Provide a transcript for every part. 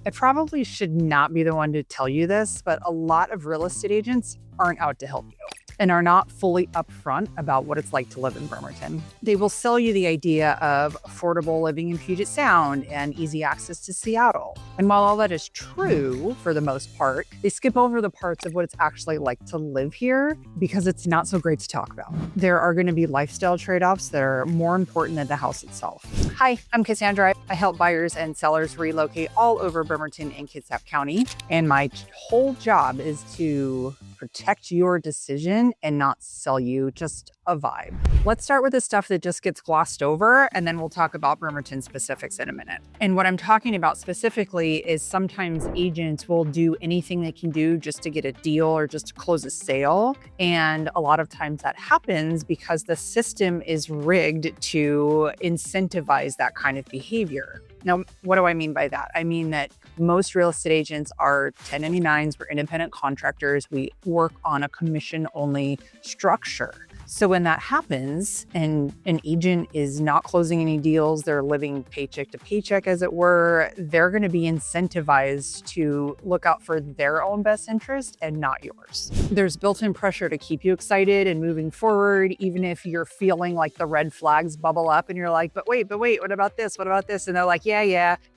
I probably should not be the one to tell you this, but a lot of real estate agents aren't out to help you and are not fully upfront about what it's like to live in Bremerton. They will sell you the idea of affordable living in Puget Sound and easy access to Seattle. And while all that is true for the most part, they skip over the parts of what it's actually like to live here because it's not so great to talk about. There are going to be lifestyle trade-offs that are more important than the house itself. Hi, I'm Cassandra. I help buyers and sellers relocate all over Bremerton and Kitsap County. And my whole job is to protect your decision and not sell you just a vibe. Let's start with the stuff that just gets glossed over, and then we'll talk about Bremerton specifics in a minute. And what I'm talking about specifically is sometimes agents will do anything they can do just to get a deal or just to close a sale. And a lot of times that happens because the system is rigged to incentivize that kind of behavior. Now, what do I mean by that? I mean that most real estate agents are 1099s, we're independent contractors, we work on a commission-only structure. So when that happens and an agent is not closing any deals, they're living paycheck to paycheck, as it were, they're going to be incentivized to look out for their own best interest and not yours. There's built-in pressure to keep you excited and moving forward, even if you're feeling like the red flags bubble up and you're like, but wait, what about this? What about this? And they're like, yeah.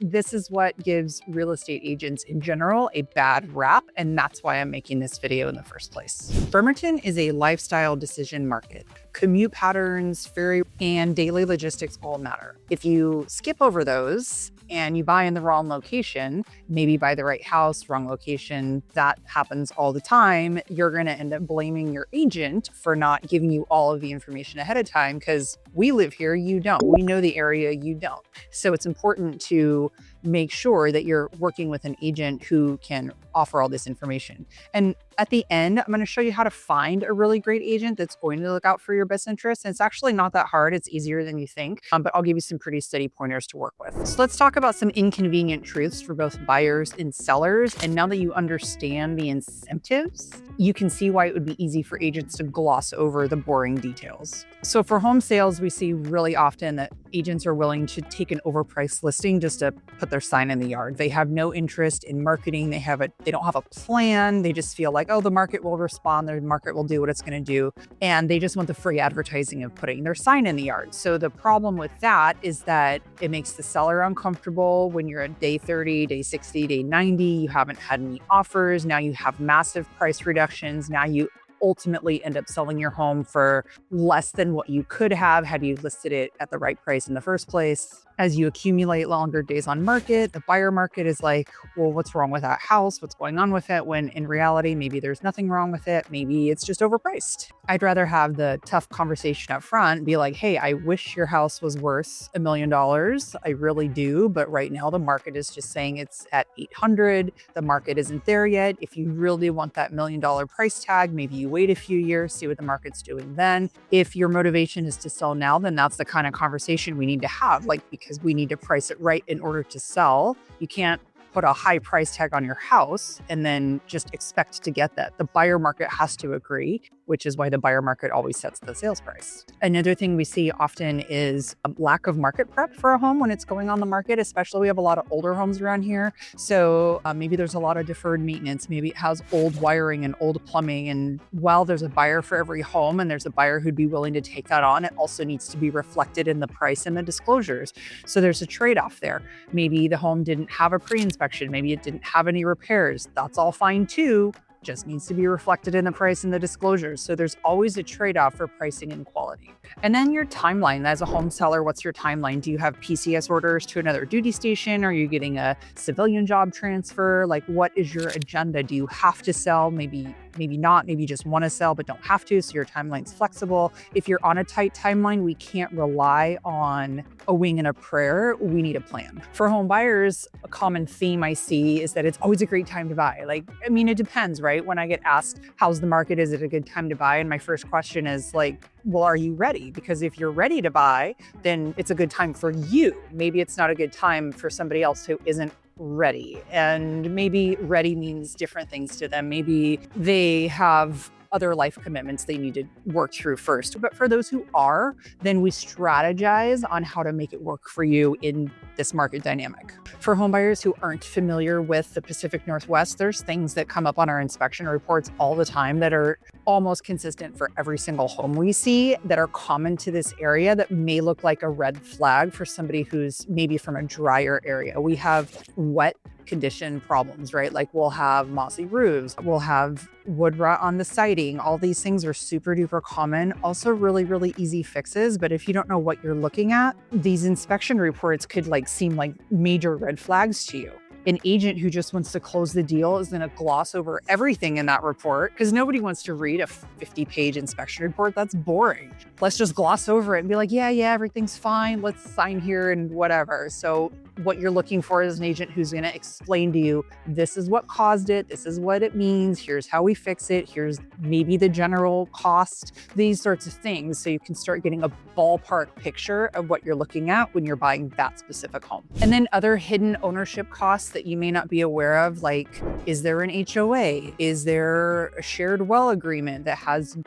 This is what gives real estate agents in general a bad rap. And that's why I'm making this video in the first place. Bremerton is a lifestyle decision market. Commute patterns, ferry, and daily logistics all matter. If you skip over those and you buy in the wrong location, maybe buy the right house, wrong location, that happens all the time, you're going to end up blaming your agent for not giving you all of the information ahead of time because we live here, you don't. We know the area, you don't. So it's important to make sure that you're working with an agent who can offer all this information. And at the end, I'm going to show you how to find a really great agent that's going to look out for your best interests. And it's actually not that hard. It's easier than you think, but I'll give you some pretty steady pointers to work with. So let's talk about some inconvenient truths for both buyers and sellers. And now that you understand the incentives, you can see why it would be easy for agents to gloss over the boring details. So for home sales, we see really often that agents are willing to take an overpriced listing just to put their sign in the yard. They have no interest in marketing. They don't have a plan. They just feel like, oh, the market will respond. The market will do what it's going to do. And they just want the free advertising of putting their sign in the yard. So the problem with that is that it makes the seller uncomfortable when you're at day 30, day 60, day 90, you haven't had any offers. Now you have massive price reductions. Now you ultimately end up selling your home for less than what you could have had you listed it at the right price in the first place. As you accumulate longer days on market, the buyer market is like, well, what's wrong with that house? What's going on with it? When in reality, maybe there's nothing wrong with it. Maybe it's just overpriced. I'd rather have the tough conversation up front, be like, hey, I wish your house was worth $1 million. I really do. But right now the market is just saying it's at 800. The market isn't there yet. If you really want that $1 million price tag, maybe you wait a few years, see what the market's doing then. If your motivation is to sell now, then that's the kind of conversation we need to have, because we need to price it right in order to sell. You can't put a high price tag on your house and then just expect to get that. The buyer market has to agree, which is why the buyer market always sets the sales price. Another thing we see often is a lack of market prep for a home when it's going on the market, especially we have a lot of older homes around here. So maybe there's a lot of deferred maintenance. Maybe it has old wiring and old plumbing. And while there's a buyer for every home and there's a buyer who'd be willing to take that on, it also needs to be reflected in the price and the disclosures. So there's a trade-off there. Maybe the home didn't have a pre-inspection. Maybe it didn't have any repairs. That's all fine too. Just needs to be reflected in the price and the disclosures. So there's always a trade-off for pricing and quality. And then your timeline. As a home seller, what's your timeline? Do you have PCS orders to another duty station? Are you getting a civilian job transfer? Like, what is your agenda? Do you have to sell? Maybe not. Maybe you just want to sell but don't have to, so your timeline's flexible. If you're on a tight timeline, we can't rely on a wing and a prayer. We need a plan. For home buyers, a common theme I see is that it's always a great time to buy. It depends, right? When I get asked, how's the market? Is it a good time to buy? And my first question is well, are you ready? Because if you're ready to buy, then it's a good time for you. Maybe it's not a good time for somebody else who isn't ready. And maybe ready means different things to them. Maybe they have other life commitments they need to work through first. But for those who are, then we strategize on how to make it work for you in this market dynamic. For homebuyers who aren't familiar with the Pacific Northwest, there's things that come up on our inspection reports all the time that are almost consistent for every single home we see that are common to this area that may look like a red flag for somebody who's maybe from a drier area. We have wet condition problems, right? Like we'll have mossy roofs, we'll have wood rot on the siding. All these things are super duper common. Also really, really easy fixes. But if you don't know what you're looking at, these inspection reports could seem like major red flags to you. An agent who just wants to close the deal is going to gloss over everything in that report because nobody wants to read a 50-page inspection report. That's boring. Let's just gloss over it and be like, yeah, everything's fine. Let's sign here and whatever. So what you're looking for is an agent who's going to explain to you, this is what caused it. This is what it means. Here's how we fix it. Here's maybe the general cost, these sorts of things. So you can start getting a ballpark picture of what you're looking at when you're buying that specific home. And then other hidden ownership costs that you may not be aware of, like, is there an HOA? Is there a shared well agreement that has,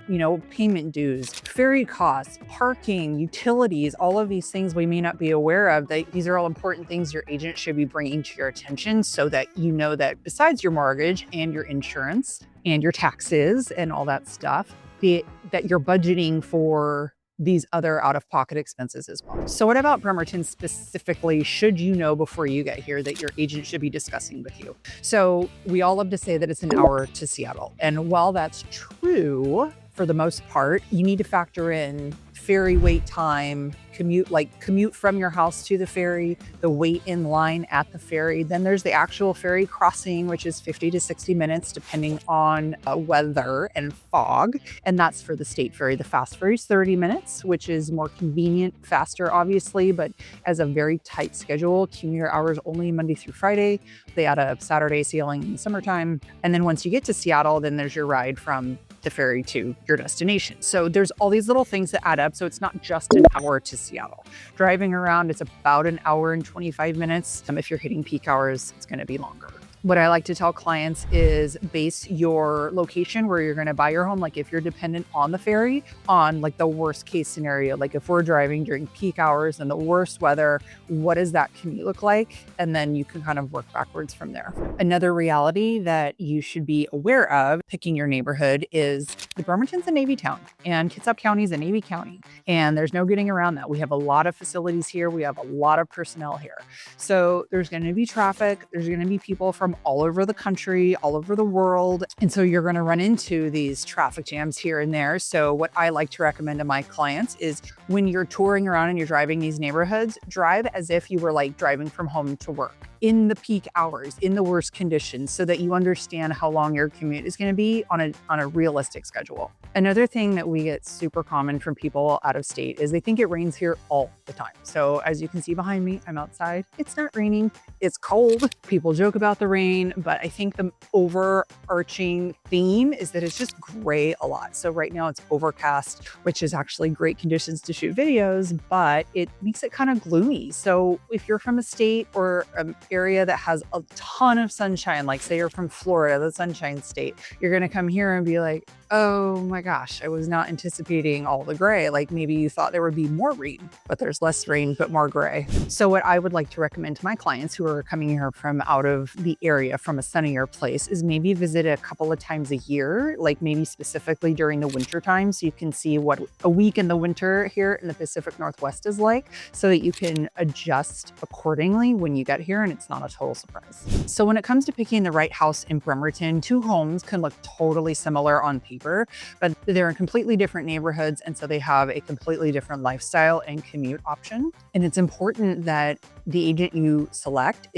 payment dues, ferry costs, parking, utilities, all of these things we may not be aware of. These are all important things your agent should be bringing to your attention so that you know that besides your mortgage and your insurance and your taxes and all that stuff, that you're budgeting for these other out-of-pocket expenses as well. So what about Bremerton specifically should you know before you get here that your agent should be discussing with you? So we all love to say that it's an hour to Seattle. And while that's true for the most part, you need to factor in ferry wait time, commute from your house to the ferry, the wait in line at the ferry. Then there's the actual ferry crossing, which is 50 to 60 minutes, depending on weather and fog. And that's for the state ferry. The fast ferry is 30 minutes, which is more convenient, faster, obviously, but as a very tight schedule, commuter hours only Monday through Friday. They add a Saturday sailing in the summertime. And then once you get to Seattle, then there's your ride from the ferry to your destination. So there's all these little things that add up. So it's not just an hour to Seattle. Driving around, it's about an hour and 25 minutes. If you're hitting peak hours, it's going to be longer. What I like to tell clients is base your location where you're going to buy your home. Like if you're dependent on the ferry, on like the worst case scenario, like if we're driving during peak hours and the worst weather, what does that commute look like? And then you can kind of work backwards from there. Another reality that you should be aware of picking your neighborhood is the Bremerton's a Navy town and Kitsap County is a Navy county. And there's no getting around that. We have a lot of facilities here. We have a lot of personnel here. So there's going to be traffic. There's going to be people from all over the country, all over the world. And so you're going to run into these traffic jams here and there. So what I like to recommend to my clients is when you're touring around and you're driving these neighborhoods, drive as if you were like driving from home to work in the peak hours, in the worst conditions, so that you understand how long your commute is going to be on a realistic schedule. Another thing that we get super common from people out of state is they think it rains here all the time. So as you can see behind me, I'm outside. It's not raining. It's cold. People joke about the rain, but I think the overarching theme is that it's just gray a lot. So right now it's overcast, which is actually great conditions to shoot videos, but it makes it kind of gloomy. So if you're from a state or an area that has a ton of sunshine, like say you're from Florida, the Sunshine State, you're going to come here and be like, oh my gosh, I was not anticipating all the gray. Like maybe you thought there would be more rain, but there's less rain, but more gray. So what I would like to recommend to my clients who are coming here from out of the area, from a sunnier place, is maybe visit a couple of times a year, like maybe specifically during the winter time, so you can see what a week in the winter here in the Pacific Northwest is like, so that you can adjust accordingly when you get here and it's not a total surprise. So when it comes to picking the right house in Bremerton, two homes can look totally similar on paper, but they're in completely different neighborhoods. And so they have a completely different lifestyle and commute option. And it's important that the agent you select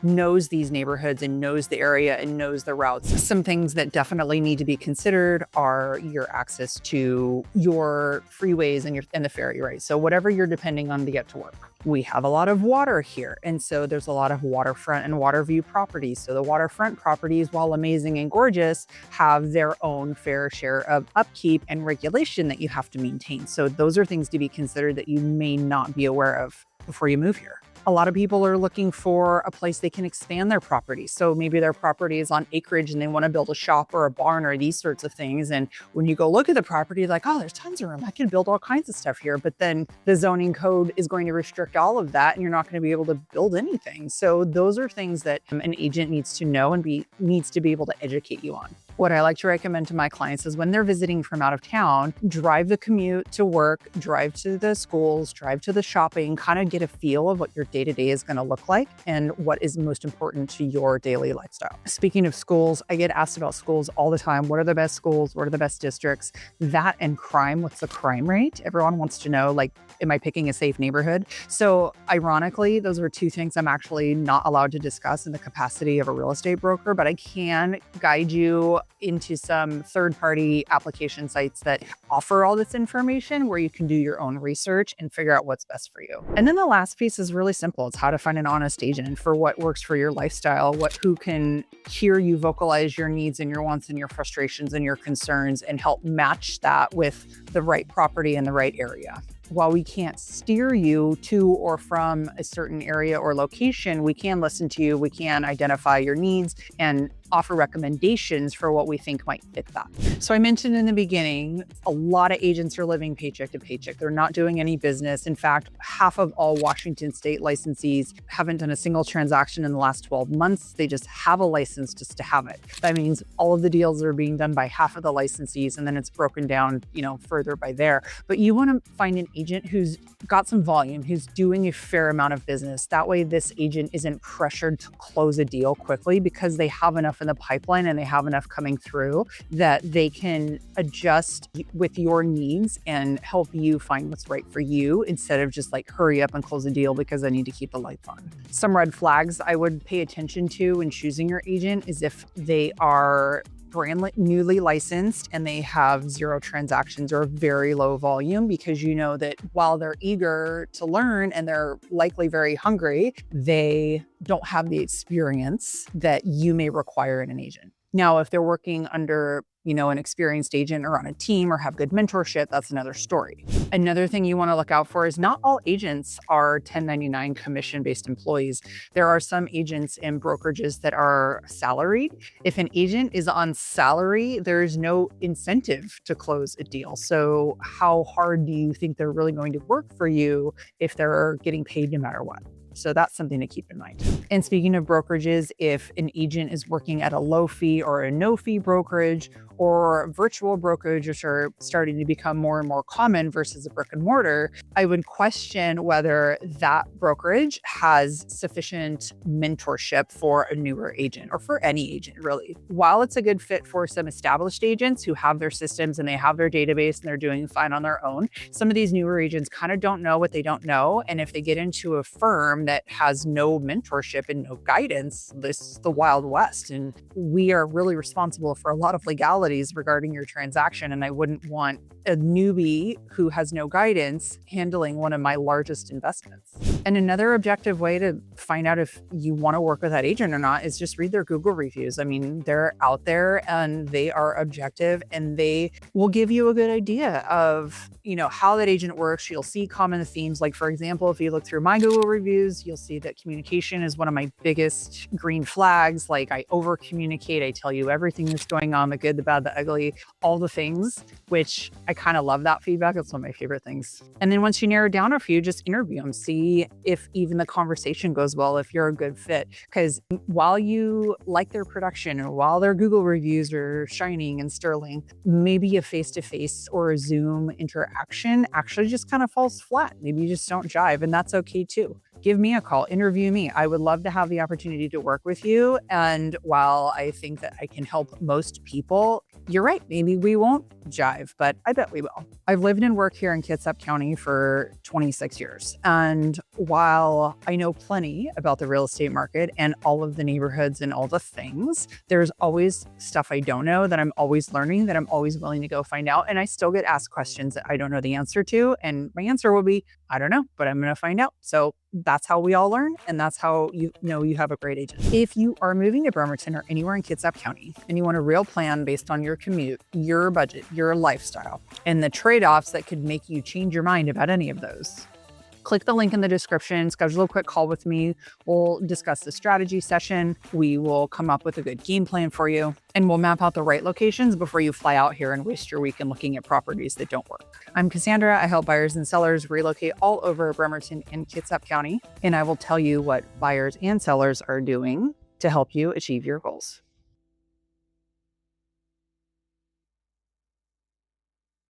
knows these neighborhoods and knows the area and knows the routes. Some things that definitely need to be considered are your access to your freeways and the ferry, right? So whatever you're depending on to get to work. We have a lot of water here. And so there's a lot of waterfront and water view properties. So the waterfront properties, while amazing and gorgeous, have their own fair share of upkeep and regulation that you have to maintain. So those are things to be considered that you may not be aware of before you move here. A lot of people are looking for a place they can expand their property. So maybe their property is on acreage and they want to build a shop or a barn or these sorts of things. And when you go look at the property, like, oh, there's tons of room. I can build all kinds of stuff here. But then the zoning code is going to restrict all of that and you're not going to be able to build anything. So those are things that an agent needs to know and needs to be able to educate you on. What I like to recommend to my clients is when they're visiting from out of town, drive the commute to work, drive to the schools, drive to the shopping, kind of get a feel of what your day-to-day is going to look like and what is most important to your daily lifestyle. Speaking of schools, I get asked about schools all the time. What are the best schools? What are the best districts? That and crime. What's the crime rate? Everyone wants to know, like, am I picking a safe neighborhood? So ironically, those are two things I'm actually not allowed to discuss in the capacity of a real estate broker, but I can guide you into some third-party application sites that offer all this information where you can do your own research and figure out what's best for you. And then the last piece is really simple. It's how to find an honest agent for what works for your lifestyle, who can hear you vocalize your needs and your wants and your frustrations and your concerns and help match that with the right property in the right area. While we can't steer you to or from a certain area or location, we can listen to you, we can identify your needs and offer recommendations for what we think might fit that. So I mentioned in the beginning, a lot of agents are living paycheck to paycheck. They're not doing any business. In fact, half of all Washington state licensees haven't done a single transaction in the last 12 months. They just have a license just to have it. That means all of the deals are being done by half of the licensees, and then it's broken down, further by there. But you want to find an agent who's got some volume, who's doing a fair amount of business. That way this agent isn't pressured to close a deal quickly because they have enough in the pipeline and they have enough coming through that they can adjust with your needs and help you find what's right for you instead of just like hurry up and close a deal because I need to keep the lights on. Some red flags I would pay attention to when choosing your agent is if they are newly licensed and they have 0 transactions or very low volume, because you know that while they're eager to learn and they're likely very hungry, they don't have the experience that you may require in an agent. Now, if they're working under an experienced agent or on a team or have good mentorship, that's another story. Another thing you want to look out for is not all agents are 1099 commission-based employees. There are some agents in brokerages that are salaried. If an agent is on salary, there's no incentive to close a deal. So how hard do you think they're really going to work for you if they're getting paid no matter what? So that's something to keep in mind. And speaking of brokerages, if an agent is working at a low fee or a no fee brokerage or virtual brokerage, which are starting to become more and more common versus a brick and mortar, I would question whether that brokerage has sufficient mentorship for a newer agent or for any agent really. While it's a good fit for some established agents who have their systems and they have their database and they're doing fine on their own, some of these newer agents kind of don't know what they don't know. And if they get into a firm that has no mentorship and no guidance, this is the Wild West. And we are really responsible for a lot of legalities regarding your transaction. And I wouldn't want a newbie who has no guidance handling one of my largest investments. And another objective way to find out if you want to work with that agent or not is just read their Google reviews. I mean, they're out there and they are objective and they will give you a good idea of, how that agent works. You'll see common themes. Like, for example, if you look through my Google reviews, you'll see that communication is one of my biggest green flags. Like, I over communicate. I tell you everything that's going on, the good, the bad, the ugly, all the things, which I kind of love that feedback. It's one of my favorite things. And then once you narrow down a few, just interview them. See if even the conversation goes well, if you're a good fit. Because while you like their production or while their Google reviews are shining and sterling, maybe a face-to-face or a Zoom interaction actually just kind of falls flat. Maybe you just don't jive, and that's okay too. Give me a call, interview me. I would love to have the opportunity to work with you. And while I think that I can help most people, you're right. Maybe we won't jive, but I bet we will. I've lived and worked here in Kitsap County for 26 years. And while I know plenty about the real estate market and all of the neighborhoods and all the things, there's always stuff I don't know that I'm always learning, that I'm always willing to go find out. And I still get asked questions that I don't know the answer to. And my answer will be, I don't know, but I'm going to find out. So that's how we all learn. And that's how you know you have a great agent. If you are moving to Bremerton or anywhere in Kitsap County and you want a real plan based on your commute, your budget, your lifestyle, and the trade-offs that could make you change your mind about any of those, Click the link in the description, schedule a quick call with me. We'll discuss the strategy session. We will come up with a good game plan for you, and we'll map out the right locations before you fly out here and waste your weekend looking at properties that don't work. I'm Cassandra. I help buyers and sellers relocate all over Bremerton and Kitsap County, and I will tell you what buyers and sellers are doing to help you achieve your goals.